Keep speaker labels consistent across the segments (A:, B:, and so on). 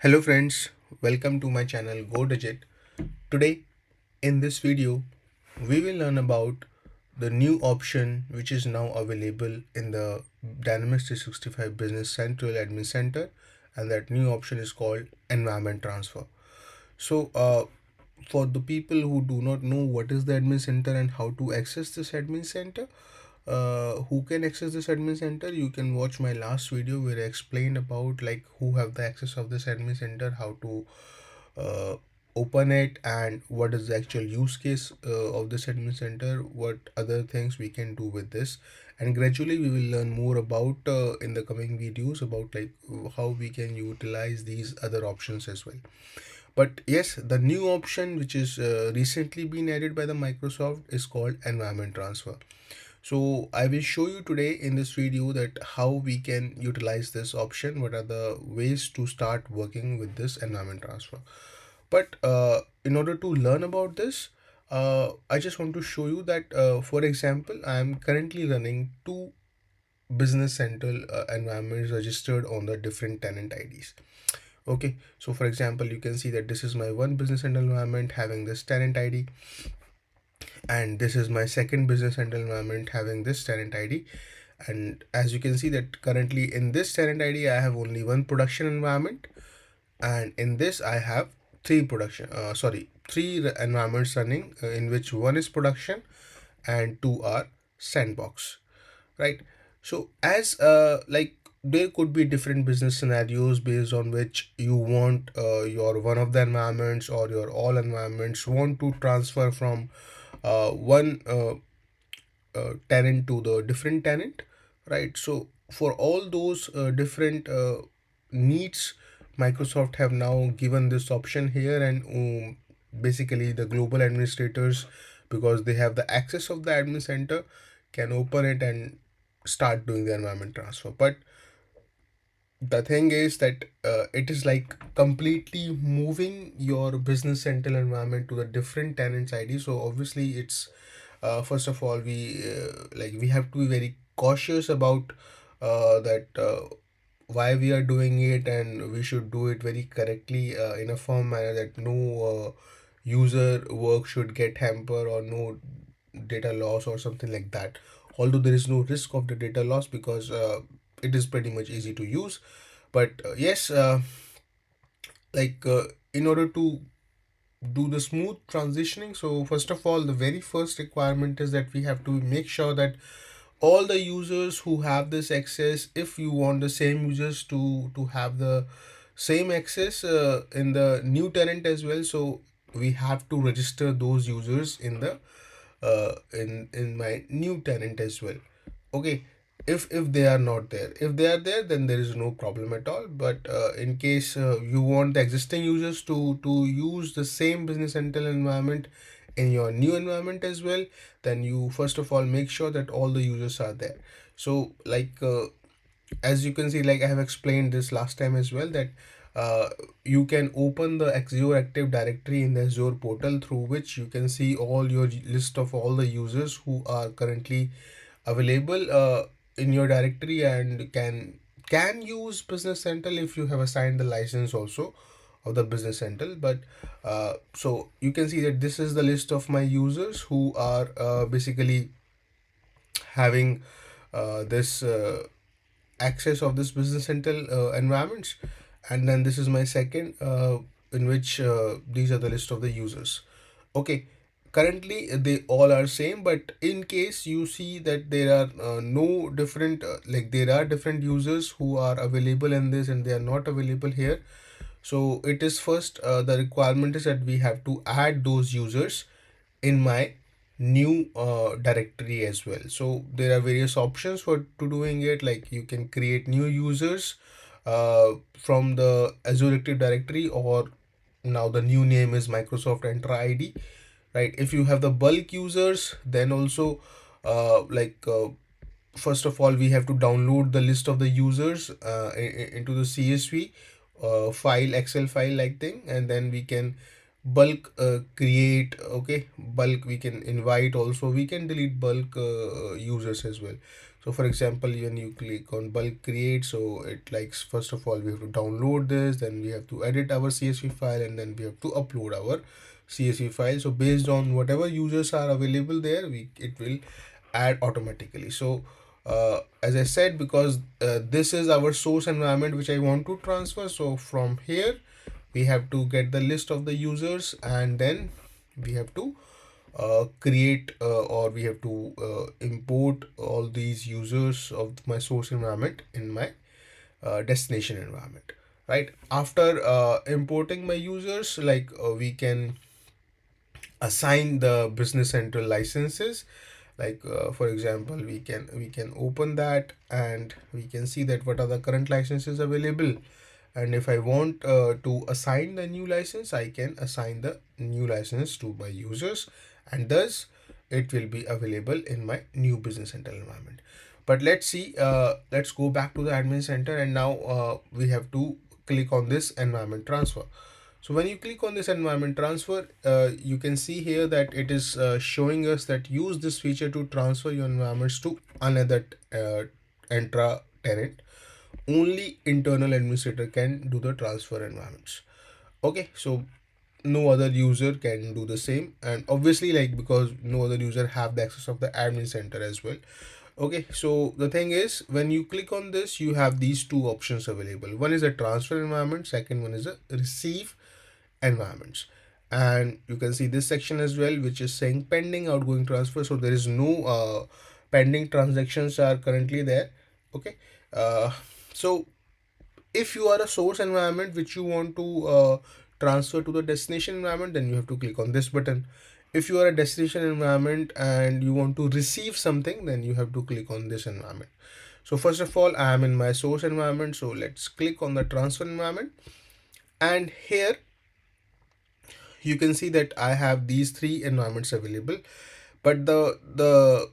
A: Hello friends, welcome to my channel Go Digit. Today in this video we will learn about the new option which is now available in the Dynamics 365 Business Central Admin Center, and that new option is called Environment Transfer. So for the people who do not know what is the admin center and how to access this admin center, who can access this admin center, you can watch my last video where I explained about like who have the access of this admin center, how to uh, open it, and what is the actual use case of this admin center, what other things we can do with this. And gradually we will learn more about in the coming videos about like how we can utilize these other options as well. But yes, the new option which is recently been added by the Microsoft is called environment transfer. So I will show you today in this video that how we can utilize this option, what are the ways to start working with this environment transfer. But in order to learn about this, I just want to show you that for example, I am currently running two business central environments registered on the different tenant IDs. Okay, so for example, you can see that this is my one business central environment having this tenant ID, and this is my second business central environment having this tenant ID. And as you can see that currently in this tenant ID I have only one production environment, and in this I have three environments running, in which one is production and two are sandbox, right? So as like there could be different business scenarios based on which you want your one of the environments or your all environments want to transfer from one tenant to the different tenant, right? So for all those different needs, Microsoft have now given this option here, and basically the global administrators, because they have the access of the admin center, can open it and start doing the environment transfer. But the thing is that it is like completely moving your business central environment to the different tenants ID. So obviously it's first of all we have to be very cautious about that why we are doing it, and we should do it very correctly in a firm manner that no user work should get hampered or no data loss or something like that. Although there is no risk of the data loss because it is pretty much easy to use. But yes, like in order to do the smooth transitioning, so first of all the very first requirement is that we have to make sure that all the users who have this access, if you want the same users to have the same access in the new tenant as well, so we have to register those users in the in my new tenant as well. Okay, if they are not there, if they are there, then there is no problem at all. But in case you want the existing users to use the same business central environment in your new environment as well, then you first of all make sure that all the users are there. So like as you can see, like I have explained this last time as well, that you can open the Azure Active Directory in the Azure portal, through which you can see all your list of all the users who are currently available in your directory and can use Business Central if you have assigned the license also of the Business Central. But so you can see that this is the list of my users who are basically having this access of this Business Central environments. And then this is my second in which these are the list of the users. Okay, currently they all are same, but in case you see that there are no different like there are different users who are available in this and they are not available here, so it is first the requirement is that we have to add those users in my new directory as well. So there are various options for to doing it, like you can create new users from the Azure Active Directory, or now the new name is Microsoft Entra ID, right? If you have the bulk users, then also first of all we have to download the list of the users into the CSV file, Excel file like thing, and then we can bulk create, okay, bulk we can invite, also we can delete bulk users as well. So for example, when you click on bulk create, so it likes, first of all we have to download this, then we have to edit our CSV file, and then we have to upload our CSV file. So based on whatever users are available there, it will add automatically. So as I said, because this is our source environment which I want to transfer, so from here we have to get the list of the users, and then we have to create or we have to import all these users of my source environment in my destination environment. Right after importing my users, like we can assign the business central licenses. Like for example, we can open that, and we can see that what are the current licenses available. And if I want to assign the new license, I can assign the new license to my users, and thus it will be available in my new business center environment. But let's see, let's go back to the admin center, and now we have to click on this environment transfer. So when you click on this environment transfer, you can see here that it is showing us that use this feature to transfer your environments to another Entra tenant. Only internal administrator can do the transfer environments. Okay, so no other user can do the same, and obviously, like, because no other user have the access of the admin center as well. Okay, so the thing is, when you click on this, you have these two options available. One is a transfer environment, second one is a receive environments. And you can see this section as well, which is saying pending outgoing transfer. So there is no pending transactions are currently there. Okay, so if you are a source environment which you want to transfer to the destination environment, then you have to click on this button. If you are a destination environment and you want to receive something, then you have to click on this environment. So first of all, I am in my source environment, so let's click on the transfer environment. And here you can see that I have these three environments available. But the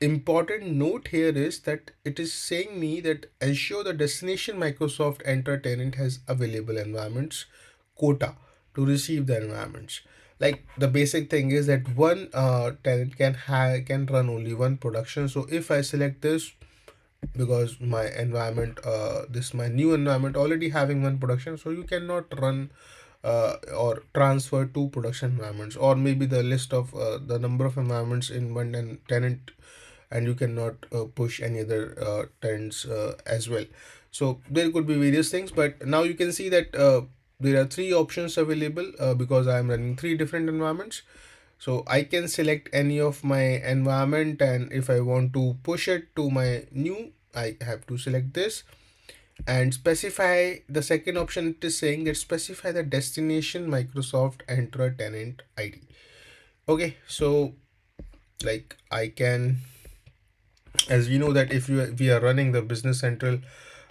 A: important note here is that it is saying me that ensure the destination Microsoft Enter tenant has available environments quota to receive the environments. Like the basic thing is that one tenant can run only one production. So if I select this, because my environment this my new environment already having one production, so you cannot run or transfer two production environments, or maybe the list of the number of environments in one tenant, and you cannot push any other tenants as well. So there could be various things, but now you can see that there are three options available because I am running three different environments. So I can select any of my environment, and if I want to push it to my new, I have to select this and specify the second option. It is saying that specify the destination Microsoft Enter tenant ID. Okay, so like I can, as we know that if we are running the business central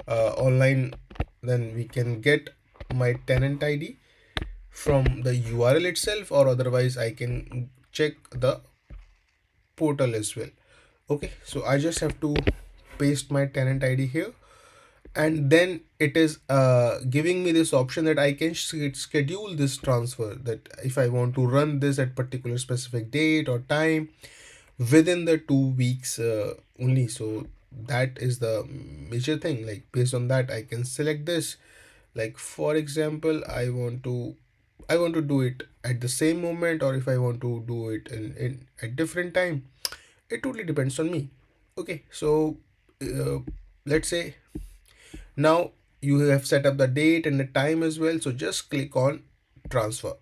A: online, then we can get my tenant ID from the URL itself, or otherwise I can check the portal as well. Okay, so I just have to paste my tenant ID here, and then it is giving me this option that I can schedule this transfer, that if I want to run this at particular specific date or time within the 2 weeks only. So that is the major thing. Like based on that, I can select this. Like for example, I want to do it at the same moment, or if I want to do it in at different time, it totally depends on me. Okay, so uh, let's say now you have set up the date and the time as well, so just click on transfer.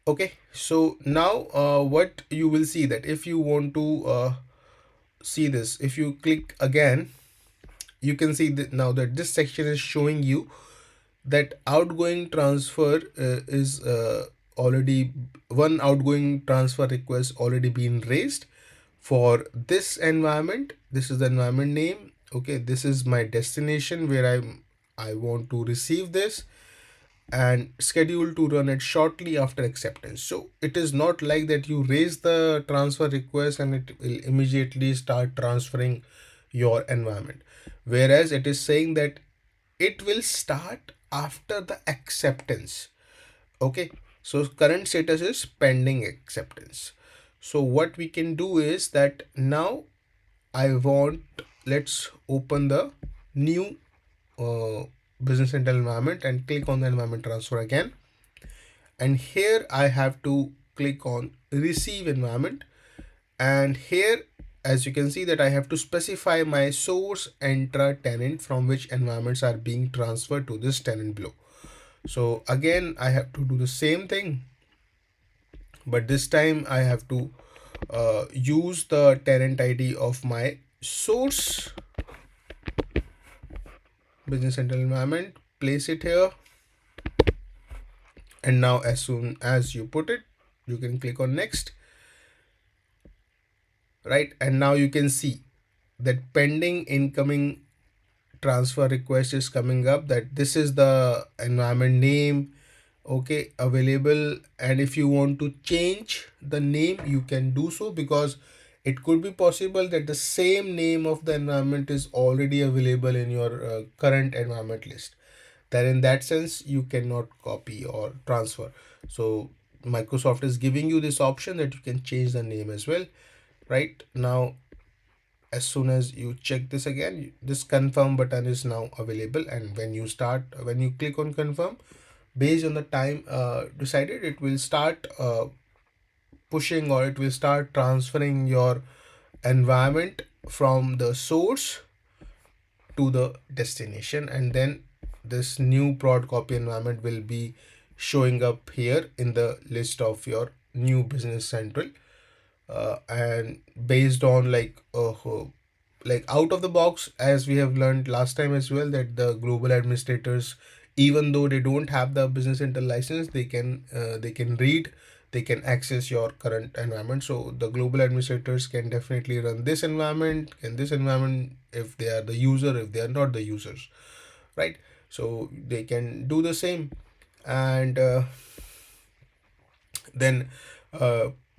A: Okay, so now what you will see, that if you want to see this, if you click again, you can see that now that this section is showing you that outgoing transfer is already one outgoing transfer request already been raised for this environment. This is the environment name. Okay, this is my destination where I want to receive this, and schedule to run it shortly after acceptance. So it is not like that you raise the transfer request and it will immediately start transferring your environment, whereas it is saying that it will start after the acceptance. Okay, so current status is pending acceptance. So what we can do is that now I want, let's open the new uh, business central environment and click on the environment transfer again. And here I have to click on receive environment, and here as you can see that I have to specify my source intra tenant from which environments are being transferred to this tenant below. So again I have to do the same thing, but this time I have to use the tenant ID of my source business central environment, place it here, and now as soon as you put it, you can click on next, right? And now you can see that pending incoming transfer request is coming up, that this is the environment name, okay, available. And if you want to change the name, you can do so, because it could be possible that the same name of the environment is already available in your current environment list. Then in that sense you cannot copy or transfer. So Microsoft is giving you this option that you can change the name as well. Right now, as soon as you check this again, this confirm button is now available, and when you click on confirm, based on the time decided, it will start pushing, or it will start transferring your environment from the source to the destination, and then this new prod copy environment will be showing up here in the list of your new business central. And based on like out of the box, as we have learned last time as well, that the global administrators, even though they don't have the business center license, they can read, they can access your current environment. So the global administrators can definitely run this environment and this environment if they are the user, if they are not the users, right? So they can do the same. And then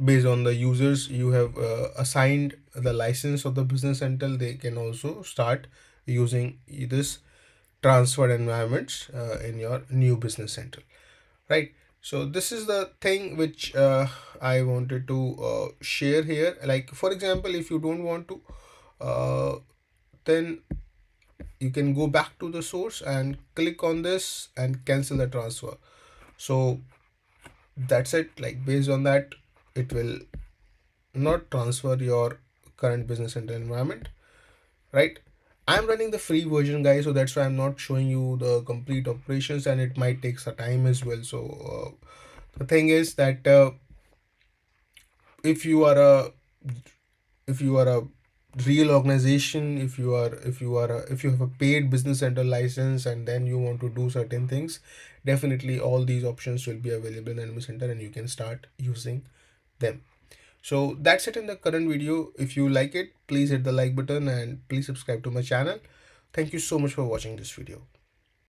A: based on the users you have assigned the license of the business until, they can also start using this transferred environments in your new business center, right? So this is the thing which I wanted to share here. Like for example, if you don't want to, then you can go back to the source and click on this and cancel the transfer. So that's it. Like based on that, it will not transfer your current business center environment, right? I'm running the free version, guys, so that's why I'm not showing you the complete operations, and it might take some time as well. So the thing is that if you are a if you are a real organization, if you have a paid business center license and then you want to do certain things, definitely all these options will be available in business center and you can start using them. So that's it in the current video. If you like it, please hit the like button and please subscribe to my channel. Thank you so much for watching this video.